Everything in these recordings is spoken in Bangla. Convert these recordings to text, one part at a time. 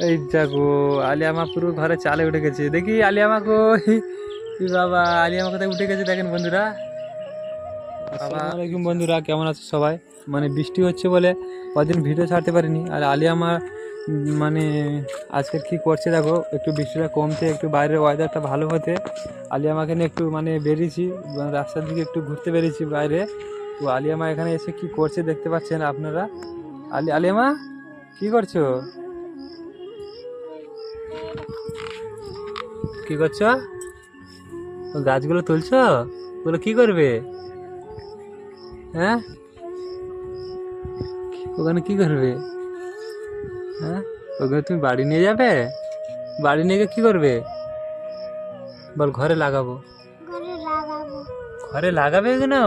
এই দেখো আলিয়া মা পুরো ঘরে চালে উঠে গেছে। দেখি আলিয়া মা কই? বাবা, আলিয়া মা কোথায় উঠে গেছে দেখেন বন্ধুরা। আসসালামু আলাইকুম বন্ধুরা, কেমন আছো সবাই? মানে বৃষ্টি হচ্ছে বলে কদিন ভিডিও ছাড়তে পারিনি। আর আলিয়া মা মানে আজকে কি করছে দেখো, একটু বৃষ্টিটা কমতে, একটু বাইরের ওয়েদারটা ভালো হতে আলিয়া মাকে নিয়ে একটু মানে বেরিয়েছি, রাস্তার দিকে একটু ঘুরতে বেরিয়েছি বাইরে। তো আলিয়া মা এখানে এসে কি করছে দেখতে পাচ্ছেন আপনারা। আলিয়া মা কি করছো? কি করছো? গাছগুলো তুলছো? ওগুলো কি করবে? হ্যাঁ, ওখানে কি করবে? হ্যাঁ, ওখানে তুমি বাড়ি নিয়ে যাবে? বাড়ি নিয়ে গিয়ে কি করবে? বল ঘরে লাগাবো। ঘরে লাগাবে এগুলো?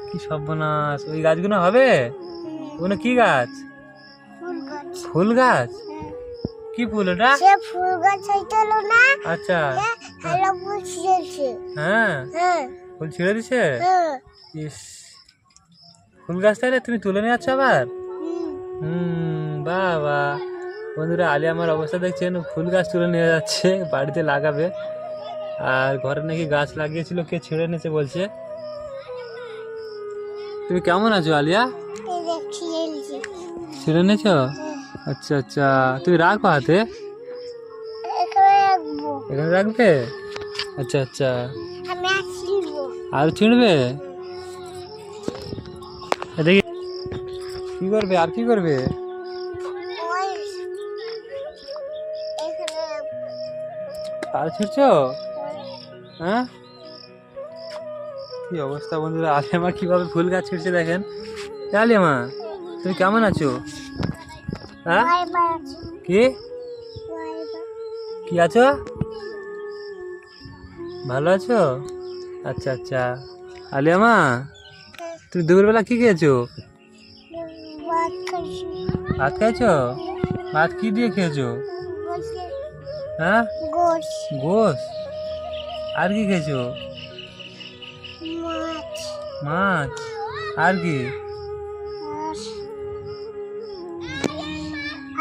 কি সর্বনাশ, ওই গাছগুলো হবে? ওগুলো কি গাছ? ফুল গাছ? কি ফুল ওটা? ফুল গাছ হইতলো না। আচ্ছা, হ্যালো ফুল ছিঁড়েছে। হ্যাঁ, হ্যাঁ ফুল ছিঁড়ে দিছে। হ্যাঁ ইস, ফুল গাছ তাহলে তুমি তুলে নিয়ে যাচ্ছ আবার? হুম। বাবা, বন্ধুরা আলিয়া আমার অবস্থা দেখছেন, ফুল গাছ তুলে নিয়ে যাচ্ছে বাড়িতে লাগাবে। আর ঘরে নাকি গাছ লাগিয়েছিল, কে ছিঁড়ে নিয়েছে বলছে। তুমি কেমন আছো আলিয়া? এই যে ছিঁড়েছে। ছিঁড়ে নিয়েছ? আচ্ছা আচ্ছা, তুমি রাখো হাতে। এখানে রাখবো। এখানে রাখবে? আচ্ছা আচ্ছা, আমি আর ছিঁড়বো। আর ছিঁড়বে? দেখি কি করবে, আর কি করবে? ওই এখানে রাখবো। আর ছিঁড়ছো? হ্যাঁ, কি অবস্থা বন্ধুরা, আলিয়া মা কিভাবে ফুল গাছ ছিঁড়ছে দেখেন। এ আলিয়া মা, তুমি কেমন আছো? হ্যাঁ, বাই বাই আছে। কি বাই বাই। কি আছো? ভালো আছো? আচ্ছা আচ্ছা, আলিয়া মা তুমি দুপুরবেলা কি খেয়েছো? ভাত খাইছি। ভাত খাইছো? ভাত কি দিয়ে খেয়েছো? হ্যাঁ, গোশ। গোশ। আর কি খেয়েছো? মাছ। মাছ। আর কি? আর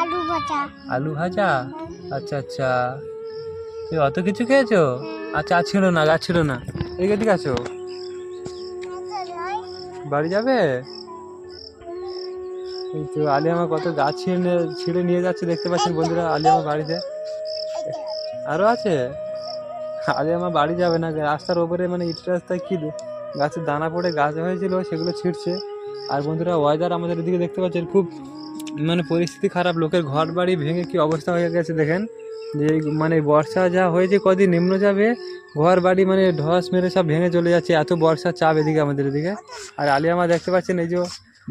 আলু ভাজা। আলু ভাজা। আচ্ছা আচ্ছা, তুমি অত কিছু খেয়েছো? আচ্ছা, আর ছিল না, গাছ ছিল না। এদিকে ঠিক আছো? বাড়ি যাবে? এই তো আলিয়া মা কত গাছ ছিঁড়ে নিয়ে যাচ্ছে দেখতে পাচ্ছেন বন্ধুরা আলিয়া মা বাড়িতে। আরো আছে? আলিয়া মা বাড়ি যাবে না, রাস্তার ওপরে মানে ইট রাস্তায় কি গাছের দানা পড়ে গাছ হয়েছিল সেগুলো ছিঁড়ছে। আর বন্ধুরা ওয়েদার আমাদের এদিকে দেখতে পাচ্ছেন, খুব মানে পরিস্থিতি খারাপ, লোকের ঘর বাড়ি ভেঙে কি অবস্থা হয়ে গেছে দেখেন। যে মানে বর্ষা যা হয়েছে কদিন নিম্ন চাপে, ঘর বাড়ি মানে ধস মেরে সব ভেঙে চলে যাচ্ছে, এত বর্ষার চাপ এদিকে আমাদের এদিকে। আর আলিয়া মা দেখতে পাচ্ছেন এই যে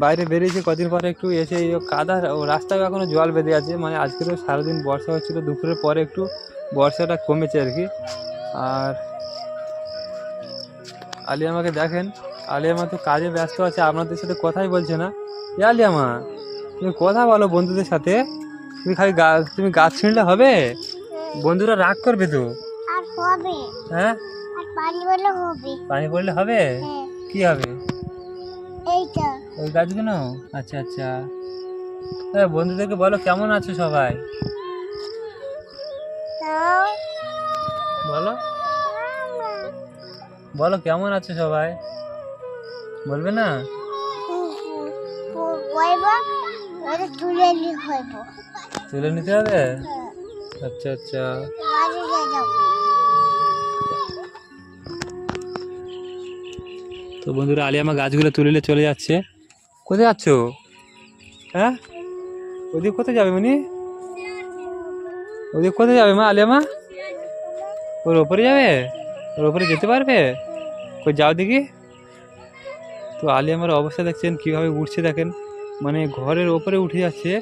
বাইরে বেরিয়েছে কদিন পরে, একটু এসে এই কাদা ও রাস্তায় এখনো জল বেঁধে আছে। মানে আজকেরও সারাদিন বর্ষা হচ্ছিল, দুপুরের পরে একটু বর্ষাটা কমেছে আর কি। আর আলিয়া মাকে দেখেন, আলিয়া মা তো কাজে ব্যস্ত আছে, আপনাদের সাথে কথাই বলছে না। এ আলিয়া মা, তুমি কথা বলো বন্ধুদের সাথে। তুমি খালি তুমি গাছ ছিঁড়লে হবে? বন্ধুরা রাগ করবে তো। আর হবে। হ্যাঁ, আর পানি পড়লে হবে। পানি পড়লে হবে? হ্যাঁ। কি হবে? এইটা। ওই গাছগুলো? আচ্ছা আচ্ছা, হ্যাঁ, বন্ধুদেরকে বলো কেমন আছো সবাই, তাও বলো বলো কেমন আছো সবাই, বলবে না? কইবা ওটা তুলে নিয়ে হইব। তুলে নিতে হবে? আচ্ছা আচ্ছা, বাড়ি নিয়ে যাবো। তো বন্ধুরা আলিয়া মা গাছগুলো তুলে চলে যাচ্ছে। কোথায় যাচ্ছ? হ্যাঁ, ওদিকে কোথায় যাবে মানে? ওদিকে কোথায় যাবে মা, আলিয়া মা? ওর ওপরে যাবে? ওর ওপরে যেতে পারবে? কই যাও দেখি। তো আলিয়া মার অবস্থা দেখছেন কিভাবে উঠছে দেখেন, মানে ঘরের ওপরে উঠে যাচ্ছে।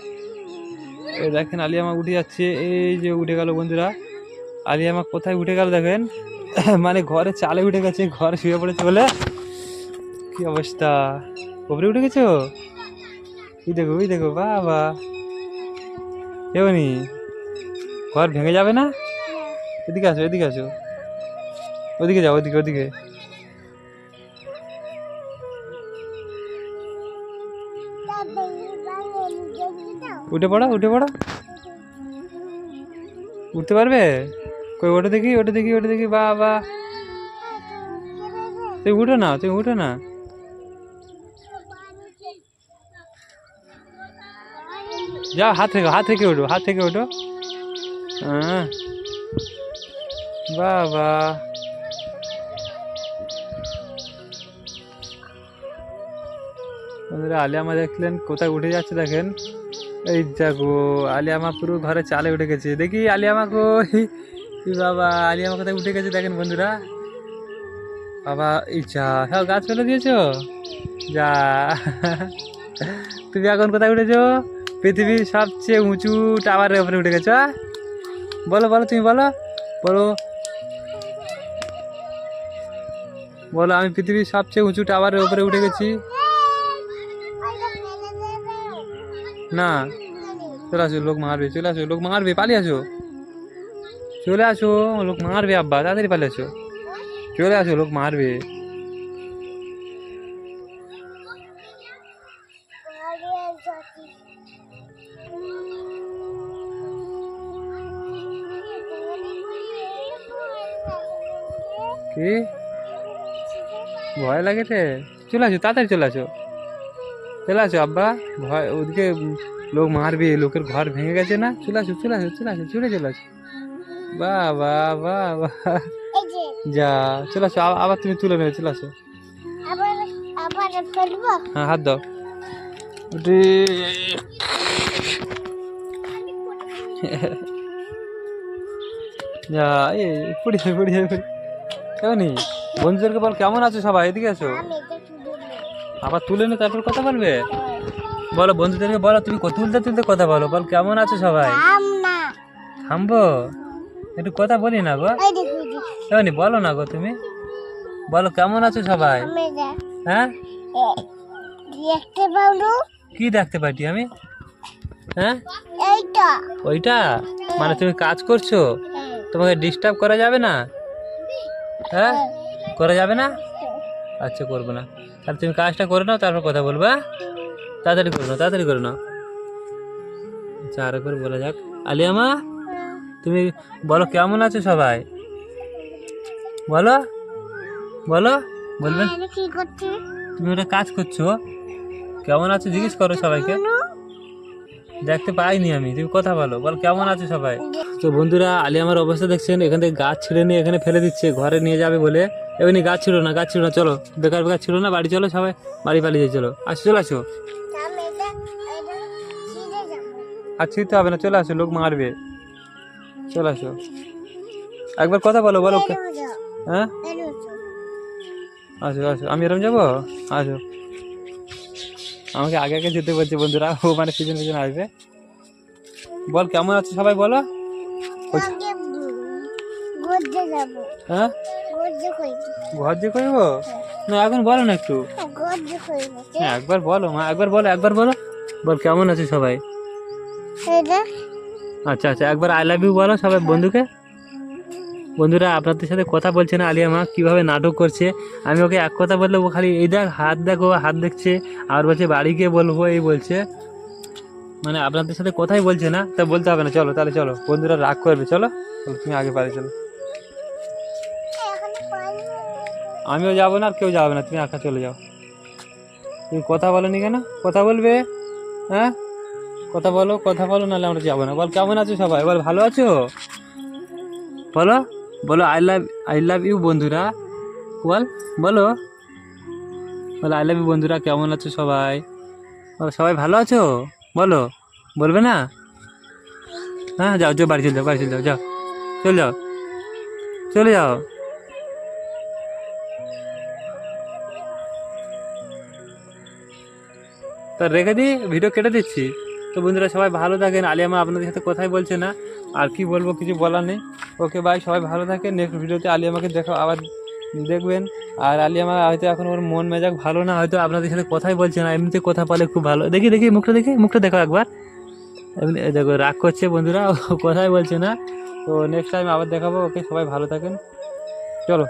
এই দেখেন আলিয়া মা উঠে যাচ্ছে, এই যে উঠে গেল বন্ধুরা। আলিয়া মা কোথায় উঠে গেল দেখেন, মানে ঘরে চালে উঠে গেছে, ঘরে শুয়ে পড়েছে বলে। কি অবস্থা, ওপরে উঠে গেছো? ওই দেখো ওই দেখো, বাবা এমনি ঘর ভেঙে যাবে না? এদিকে আসো এদিকে আসো, ওদিকে যাও, ওদিকে ওদিকে। উঠে পড়ো উঠে পড়ো। উঠতে পারবে? কই ওটা দেখি, ওটা দেখি, ওটা দেখি। বাবা, তুমি উঠো না, তুমি উঠো না। যাও, হাত থেকে, হাত থেকে ওঠো, হাত থেকে ওঠো। হ্যাঁ, বাবা। বন্ধুরা, আলিয়ামা দেখলেন কোথায় উঠে যাচ্ছে দেখেন। এই দেখো, আলিয়ামা পুরো ঘরে চালে উঠে গেছে। দেখি আলিয়ামা কই? বাবা, আলিয়ামা কোথায় উঠে গেছে দেখেন বন্ধুরা। বাবা, এই যা, সব গাছ ফেলে দিয়েছো? যা, তুমি এখন কোথায় উঠেছো? পৃথিবীর সবচেয়ে উঁচু টাওয়ারের উপরে উঠে গেছো। বলো বলো, তুমি বলো, বলো বলো, আমি পৃথিবীর সবচেয়ে উঁচু টাওয়ারের উপরে উঠে গেছি। না, চলে আসো, লোক মারবে। চলে আসো, লোক মারবে, পালিয়ে আসো। চলে আসো, লোক মারবে। আব্বা, তাড়াতাড়ি পালিয়ে আসো। চলে আসো, লোক মারবে। কি ভয় লাগে রে? চলে আসো, তাড়াতাড়ি চলে আসো। চলে আসো আব্বা, ভয়, ওদিকে লোক মারবে, লোকের ঘর ভেঙে গেছে না। চলে আসো, চলে আসো, চলে আসো, চলে চলে আসো। বাহ বাহ বাহ বাহ, যা, চলে আসো। আবার তুমি তুলে নেবে, চলে আসো। হ্যাঁ, হাত দাও। যা, এই পড়ি যাবে, পড়ি যাবে। কেমনই বন্ধুদেরকে বল, কেমন আছো সবাই? এদিকে আসো। আবার তুলে নে, তারপর কথা বলবে। বলো বন্ধুদেরকে, বলো, তুমি তুলতে তুলতে কথা বলো। বল, কেমন আছো সবাই? থামবো, একটু কথা বলি না গো। কেমনি বলো না গো, তুমি বলো, কেমন আছো সবাই? হ্যাঁ, কি দেখতে পাচ্ছি আমি? হ্যাঁ, ওইটা মানে তুমি কাজ করছো, তোমাকে ডিস্টার্ব করা যাবে না? হ্যাঁ, করা যাবে না? আচ্ছা, করবো না। তাহলে তুমি কাজটা করে নাও, তারপর কথা বলবো। হ্যাঁ, তাড়াতাড়ি করে নাও, তাড়াতাড়ি করে নাও। আচ্ছা, আর একবার বলা যাক। আলিয়ামা, তুমি বলো, কেমন আছো সবাই? বলো বলো, বলবেন। তুমি ওটা কাজ করছো, কেমন আছো জিজ্ঞেস করো সবাইকে। দেখতে পাইনি আমি, তুমি কথা বলো, বল কেমন আছো সবাই। তো বন্ধুরা, আলিয়ামার অবস্থা দেখছেন, এখান থেকে গাছ ছিঁড়ে নিয়ে এখানে ফেলে দিচ্ছে, ঘরে নিয়ে যাবে বলে। এমনি গাছ ছিল না, গাছ ছিল না, চলো, বেকার বেকার ছিল না, বাড়ি চলো সবাই, বাড়ি পালিয়ে যাই, চলো। আসো, চলে আসো। আর ছিঁড়তে হবে না, চলে আসো, লোক মারবে। চলে আসো, একবার কথা বলো, বলো। হ্যাঁ, আসো আসো, আমি এরম যাবো। আসো, আমাকে আগে আগে যেতে বলছে বন্ধুরা, ও মানে পিছন পিছন আসবে। বল, কেমন আছো সবাই, বলো। হ্যাঁ, ঘর যে করব না, এখন বলো না একটু। হ্যাঁ, একবার বলো মা, একবার বলো, একবার বলো। বল, কেমন আছো সবাই। আচ্ছা আচ্ছা, একবার আই লাভ ইউ বলো সবাই বন্ধুকে। বন্ধুরা, আপনাদের সাথে কথা বলছে না, আলিয়া মা কিভাবে নাটক করছে। আমি ওকে এক কথা বললে ও খালি এই দেখ, হাত দেখো, হাত দেখছে, আর বলছে বাড়ি গিয়ে বলবো, এই বলছে। মানে আপনাদের সাথে কথাই বলছে না, তা বলতে হবে না। চলো তাহলে, চলো, বন্ধুরা রাগ করবে। চলো, তুমি আগে পারে, চলো। আমিও যাবো না, আর কেউ যাবে না, তুমি একা চলে যাও। তুমি কথা বলোনি কেন? কথা বলবে। হ্যাঁ, কথা বলো, কথা বলো, নাহলে আমরা যাবো না। বল, কেমন আছো সবাই, বল, ভালো আছো, বলো। বলো, আই লাভ ইউ বন্ধুরা, বল, বলো, বলো আই লাভ ইউ বন্ধুরা, কেমন আছো সবাই, বলো, সবাই ভালো আছো, বলো। বলবে না? হ্যাঁ, যাও, যাও, বাড়ি চলে যাও, বাড়ি চলে যাও, যাও, চলে যাও, চলে যাও। তা রেখে দিই, ভিডিও কেটে দিচ্ছি। তো বন্ধুরা, সবাই ভালো থাকেন। আলিয়ামা আপনাদের সাথে কথাই বলছে না, আর কি বলবো, কিছু বলার নেই। ওকে বাই, সবাই ভালো থাকেন। নেক্সট ভিডিওতে আলিয়ামাকে দেখো, আবার দেখবেন। আর আলিয়ামা হয়তো এখন ওর মন মেজাজ ভালো না, হয়তো আপনাদের সাথে কথাই বলছে না, এমনিতে কথা বলে খুব ভালো। দেখি দেখি মুখটা, দেখি মুখটা দেখো একবার। এমনি দেখো, রাগ করছে বন্ধুরা, ও কথাই বলছে না। তো নেক্সট টাইম আবার দেখাবো। ওকে, সবাই ভালো থাকেন, চলো।